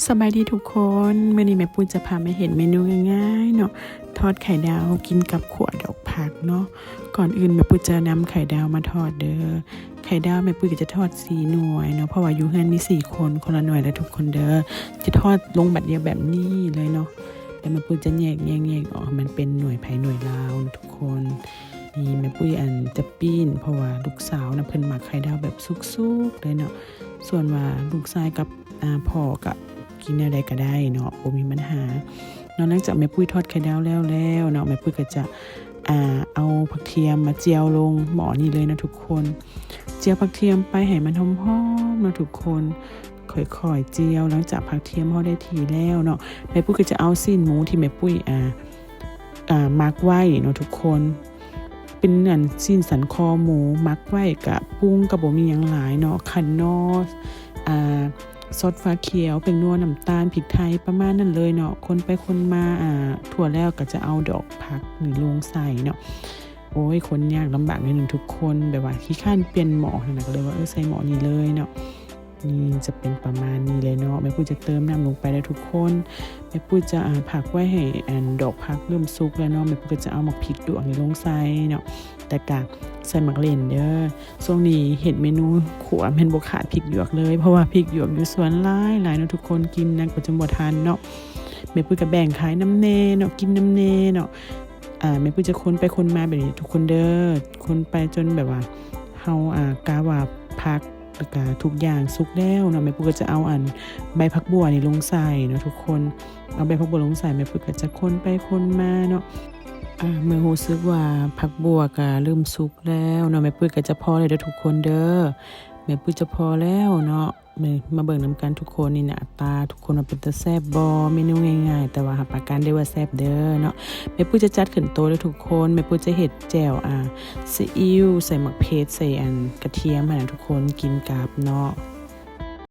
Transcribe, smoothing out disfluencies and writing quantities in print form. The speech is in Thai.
สบายดีทุกคนมื้อนี้แม่ปุ้ยจะพามาเห็นเมนูง่ายๆเนาะทอดไข่ดาวกินกับขั่วดอกผักเนาะก่อนอื่นแม่ปุ้ยจะนำไข่ดาวมาทอดเด้อไข่ดาวแม่ปุ้ยก็จะทอด4หน่วยเนาะเพราะว่าอยู่เฮือนมี4คนคนละหน่วยแล้วทุกคนเด้อจะทอดลงบัดเดียวแบบนี้เลยเนาะแล้วแม่ปุ้ยจะแยกออกมันเป็นหน่วยไผ่หน่วยลาวนะทุกคนนี่แม่ปุ้ยจะปิ้นเพราะว่าลูกสาวนะเพิ่นมักไข่ดาวแบบสุกๆเลยเนาะส่วนว่าลูกชายกับพ่อกับกินอะไรก็ได้เนาะบ่มีปัญหาเนาะหลังจากแม่ปุ้ยทอดไข่ดาวแล้วเนาะแม่ปุ้ยก็จะเอาผักเทียมมาเจียวลงหม้อนี้เลยนะทุกคนเจียวผักเทียมไปให้มันหอมๆนะทุกคนค่อยๆเจียวหลังจากผักเทียมเฮาได้ทีแล้วเนาะแม่ปุ้ยก็จะเอาซีนหมูที่แม่ปุ้ยมักไว้เนาะทุกคนเป็นซีนสันคอหมูมักไว้กะปรุงก็บ่มีหยังหลายเนาะคั่นนอซอสฟ้าเขียวเป็นนัวน้ำตาลพริกไทยประมาณนั้นเลยเนาะคนไปคนมาถั่วแล้วก็จะเอาดอกผักนี่ลงใส่เนาะโอ้ยคนยากลำบากนิดนึงทุกคนแบบว่าขี้ข้านเปลี่ยนหม้อนะก็เลยว่าใส่หม้อนี้เลยเนาะนี่จะเป็นประมาณนี้เลยเนาะแม่ปุ้ยจะเติมน้ำลงไปแล้วทุกคนแม่ปุ้ยจะผักไว้ให้ดอกผักเริ่มสุกแล้วเนาะแม่ปุ้ยก็จะเอาหมักพริกดวงนี่ลงใส่เนาะแต่กะใส่หมักเล่นเด้อช่วงนี้เห็นเมนูขั่วแม่นบ่ขาดพริกหยวกเลยเพราะว่าพริกหยวกอยู่สวนหลายเนาะทุกคนกินนั่นก็จะบ่ทันเนาะแม่ปุ้ยก็แบ่งขายน้ำแน่เนาะกินน้ำแน่เนาะแม่ปุ้ยจะคนไปคนมาแบบนี้ทุกคนเด้อคนไปจนแบบว่าเฮากะว่าผักแล้วก็ทุกอย่างสุกแล้วเนาะแม่ปุ้ยก็จะเอาใบผักบัวนี่ลงใส่เนาะทุกคนเอาใบผักบัวลงใส่แม่ปุ้ยก็จะคนไปคนมาเนาะเมื่อรู้สึกว่าผักบัวก็เริ่มสุกแล้วเนาะแม่ปุ้ยก็จะพอเลยเด้อทุกคนเด้อแม่ปุ้ยจะพอแล้วเนาะมาเบิ่งนำกันทุกคนนี่นะตาทุกคนว่าเป็นตาแซ่บบ่เมนูง่ายๆแต่ว่าหาประกันได้ว่าแซ่บเด้อเนาะแม่ปุ้ยจะจัดขึ้นโต๊ะเด้อทุกคนแม่ปุ้ยจะเฮ็ดแจ่วซีอิ๊วใส่หมักเพชรใส่กระเทียมให้ทุกคนกินกับเนาะ